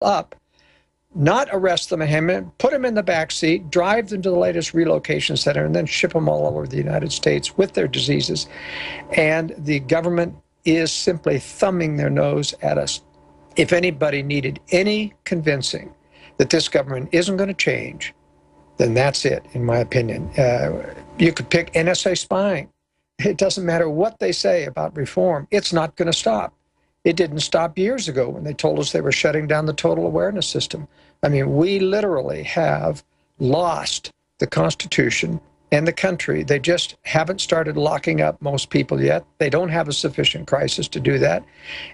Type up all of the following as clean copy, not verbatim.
up, not arrest them and put them in the back seat, drive them to the latest relocation center, and then ship them all over the United States with their diseases. And the government is simply thumbing their nose at us. If anybody needed any convincing that this government isn't going to change, then that's it, in my opinion. You could pick NSA spying. It doesn't matter what they say about reform. It's not going to stop. It didn't stop years ago when they told us they were shutting down the total awareness system. I mean, we literally have lost the Constitution and the country. They just haven't started locking up most people yet. They don't have a sufficient crisis to do that.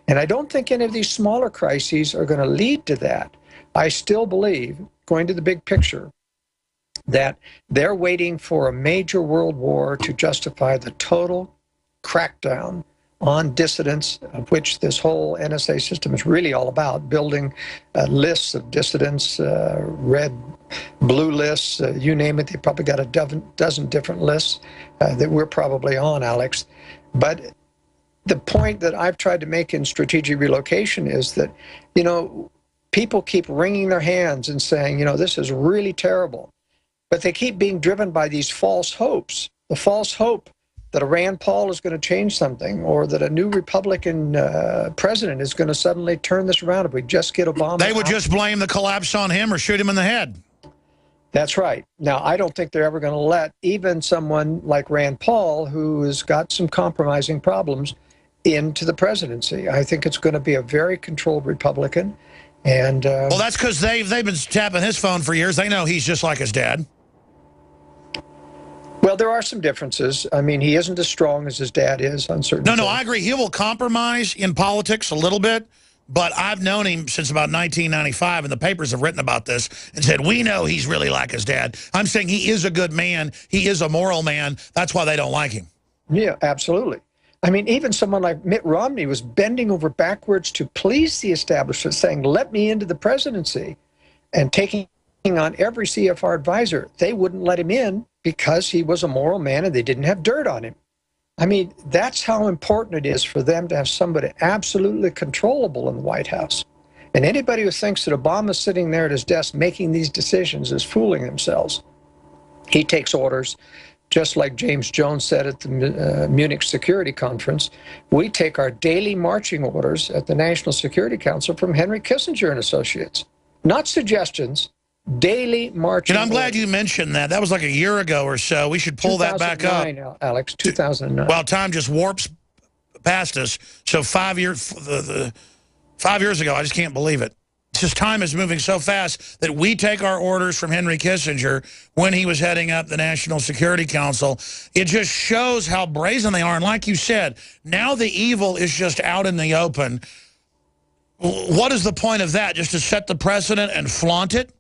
And I don't think any of these smaller crises are going to lead to that. I still believe, going to the big picture, that they're waiting for a major world war to justify the total crackdown on dissidents, of which this whole NSA system is really all about, building lists of dissidents, red, blue lists, you name it. They probably got a dozen different lists that we're probably on, Alex. But the point that I've tried to make in strategic relocation is that, you know, people keep wringing their hands and saying, you know, this is really terrible. But they keep being driven by these false hopes. The false hope that a Rand Paul is going to change something, or that a new Republican president is going to suddenly turn this around if we just get Obama. They would just blame the collapse on him or shoot him in the head. That's right. Now, I don't think they're ever going to let even someone like Rand Paul, who has got some compromising problems, into the presidency. I think it's going to be a very controlled Republican. And well, that's because they've been tapping his phone for years. They know he's just like his dad. Well, there are some differences. I mean, he isn't as strong as his dad is on certain things. No, I agree. He will compromise in politics a little bit, but I've known him since about 1995, and the papers have written about this and said, we know he's really like his dad. I'm saying he is a good man. He is a moral man. That's why they don't like him. Yeah, absolutely. I mean, even someone like Mitt Romney was bending over backwards to please the establishment, saying, let me into the presidency, and taking on every CFR advisor. They wouldn't let him in because he was a moral man and they didn't have dirt on him. I mean, that's how important it is for them to have somebody absolutely controllable in the White House. And anybody who thinks that Obama's sitting there at his desk making these decisions is fooling themselves. He takes orders, just like James Jones said at the Munich Security Conference. We take our daily marching orders at the National Security Council from Henry Kissinger and Associates. Not suggestions, daily marching. And I'm glad you mentioned that. That was like a year ago or so. We should pull that back up. Alex, 2009. Well, time just warps past us. So 5 years, 5 years ago, I just can't believe it. It's just time is moving so fast that we take our orders from Henry Kissinger when he was heading up the National Security Council. It just shows how brazen they are. And like you said, now the evil is just out in the open. What is the point of that? Just to set the precedent and flaunt it?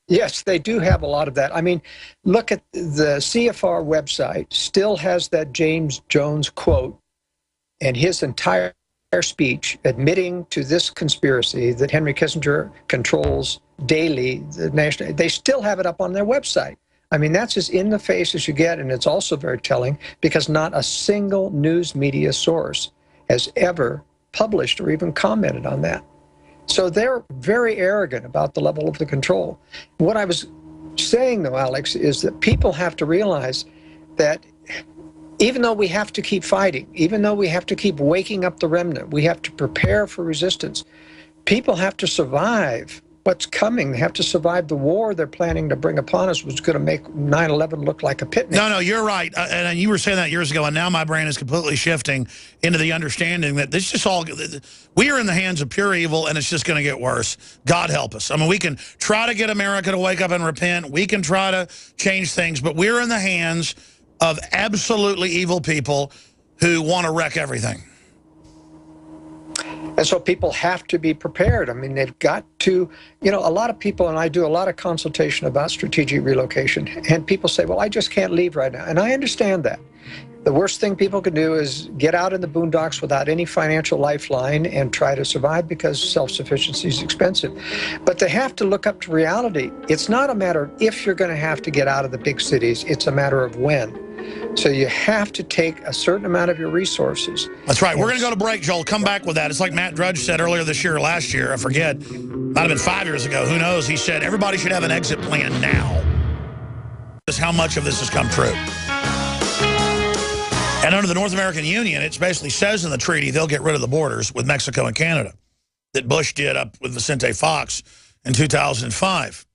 Yes, they do have a lot of that. I mean, look at the CFR website, still has that James Jones quote, and his entire speech admitting to this conspiracy that Henry Kissinger controls daily the national. They still have it up on their website. I mean, that's as in the face as you get, and it's also very telling because not a single news media source has ever published or even commented on that. So they're very arrogant about the level of the control. What I was saying, though, Alex, is that people have to realize that even though we have to keep fighting, even though we have to keep waking up the remnant, we have to prepare for resistance, people have to survive what's coming. They have to survive the war they're planning to bring upon us, which is going to make 9/11 look like a picnic. No, you're right. And you were saying that years ago, and now my brain is completely shifting into the understanding that this just all, we are in the hands of pure evil, and it's just going to get worse. God help us. I mean, we can try to get America to wake up and repent. We can try to change things, but we're in the hands of absolutely evil people who want to wreck everything. And so people have to be prepared. I mean, they've got to, you know, a lot of people, and I do a lot of consultation about strategic relocation, and people say, well, I just can't leave right now. And I understand that. The worst thing people can do is get out in the boondocks without any financial lifeline and try to survive because self-sufficiency is expensive. But they have to look up to reality. It's not a matter of if you're going to have to get out of the big cities. It's a matter of when. So you have to take a certain amount of your resources. That's right. We're going to go to break, Joel. Come back with that. It's like Matt Drudge said earlier this year or last year. I forget. Might have been 5 years ago. Who knows? He said everybody should have an exit plan now. Just how much of this has come true. And under the North American Union, it basically says in the treaty they'll get rid of the borders with Mexico and Canada that Bush did up with Vicente Fox in 2005.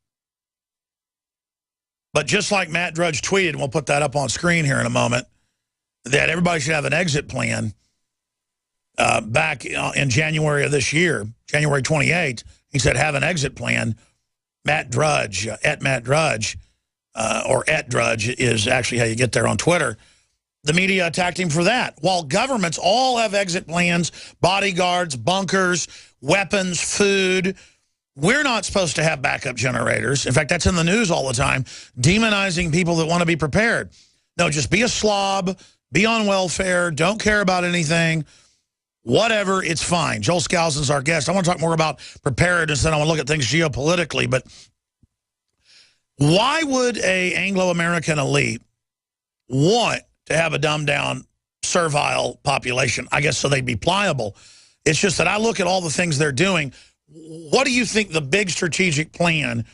But just like Matt Drudge tweeted, and we'll put that up on screen here in a moment, that everybody should have an exit plan back in January of this year, January 28th, he said have an exit plan. Matt Drudge, at Matt Drudge, or at Drudge is actually how you get there on Twitter. The media attacked him for that. While governments all have exit plans, bodyguards, bunkers, weapons, food, we're not supposed to have backup generators. In fact, that's in the news all the time, demonizing people that want to be prepared. No, just be a slob, be on welfare, don't care about anything, whatever, it's fine. Joel Skousen's our guest. I want to talk more about preparedness, and I want to look at things geopolitically, but why would a Anglo-American elite want to have a dumbed-down, servile population? I guess so they'd be pliable. It's just that I look at all the things they're doing. What do you think the big strategic plan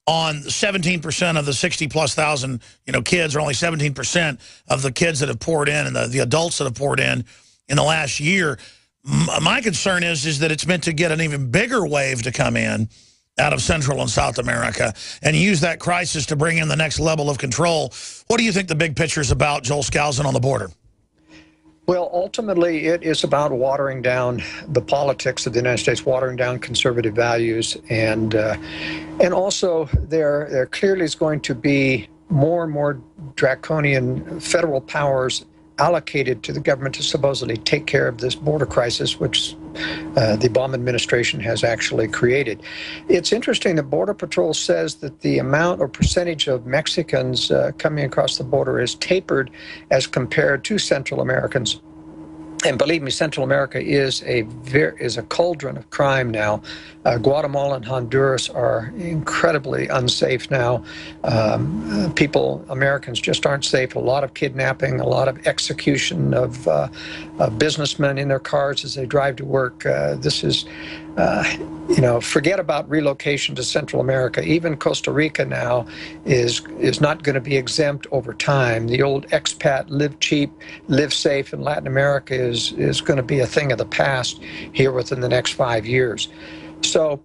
on 17% of the 60-plus thousand, kids, or only 17% of the kids that have poured in and the adults that have poured in the last year? My concern is that it's meant to get an even bigger wave to come in out of Central and South America and use that crisis to bring in the next level of control. What do you think the big picture is about, Joel Skousen, on the border? Well, ultimately, it is about watering down the politics of the United States, watering down conservative values, and also there clearly is going to be more and more draconian federal powers allocated to the government to supposedly take care of this border crisis, which the Obama administration has actually created. It's interesting that Border Patrol says that the amount or percentage of Mexicans coming across the border is tapered as compared to Central Americans. And believe me, Central America is a cauldron of crime now. Guatemala and Honduras are incredibly unsafe now. Americans just aren't safe. A lot of kidnapping, a lot of execution of businessmen in their cars as they drive to work. This is, forget about relocation to Central America. Even Costa Rica now is not going to be exempt over time. The old expat, live cheap, live safe in Latin America is going to be a thing of the past here within the next 5 years. So,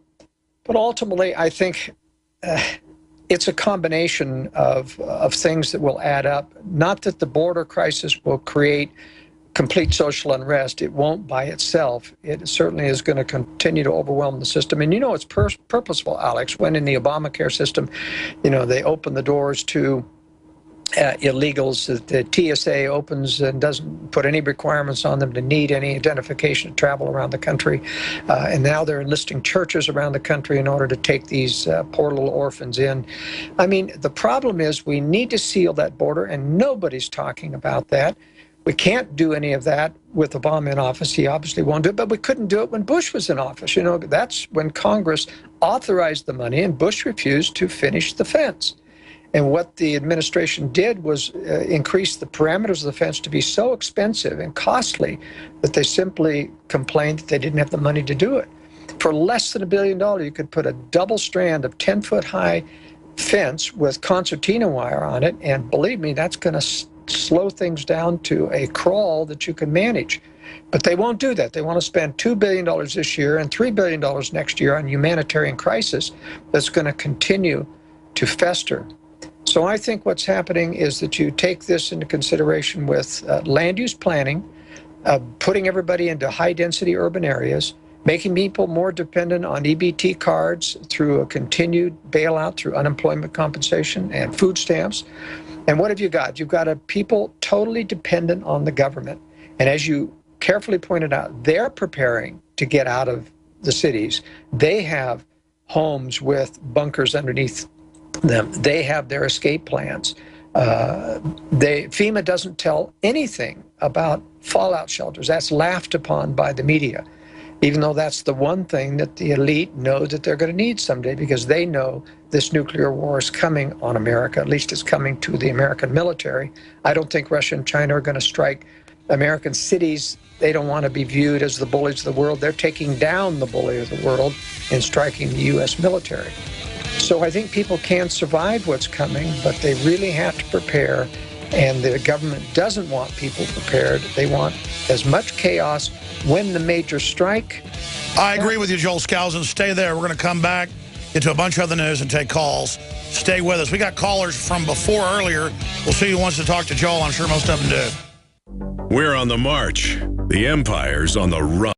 but ultimately, I think it's a combination of things that will add up. Not that the border crisis will create complete social unrest. It won't by itself. It certainly is going to continue to overwhelm the system. And it's purposeful, Alex, when in the Obamacare system, they open the doors to illegals. The TSA opens and doesn't put any requirements on them to need any identification to travel around the country. And now they're enlisting churches around the country in order to take these poor little orphans in. I mean, the problem is we need to seal that border, and nobody's talking about that. We can't do any of that with Obama in office. He obviously won't do it, but we couldn't do it when Bush was in office. That's when Congress authorized the money, and Bush refused to finish the fence. And what the administration did was increase the parameters of the fence to be so expensive and costly that they simply complained that they didn't have the money to do it. For less than $1 billion, you could put a double strand of 10-foot-high fence with concertina wire on it, and believe me, that's going to slow things down to a crawl that you can manage. But they won't do that. They want to spend $2 billion this year and $3 billion next year on humanitarian crisis that's going to continue to fester. So I think what's happening is that you take this into consideration with land use planning, putting everybody into high-density urban areas, making people more dependent on EBT cards through a continued bailout through unemployment compensation and food stamps. And what have you got? You've got a people totally dependent on the government. And as you carefully pointed out, they're preparing to get out of the cities. They have homes with bunkers underneath them. They have their escape plans. FEMA doesn't tell anything about fallout shelters. That's laughed upon by the media. even though that's the one thing that the elite know that they're going to need someday, because they know this nuclear war is coming on America. At least it's coming to the American military. I don't think Russia and China are going to strike American cities. They don't want to be viewed as the bullies of the world. They're taking down the bully of the world and striking the U.S. military. So I think people can survive what's coming, but they really have to prepare. And the government doesn't want people prepared. They want as much chaos when the major strike. I agree with you, Joel Skousen. Stay there. We're going to come back, get to a bunch of other news, and take calls. Stay with us. We got callers from before earlier. We'll see who wants to talk to Joel. I'm sure most of them do. We're on the march. The empire's on the run.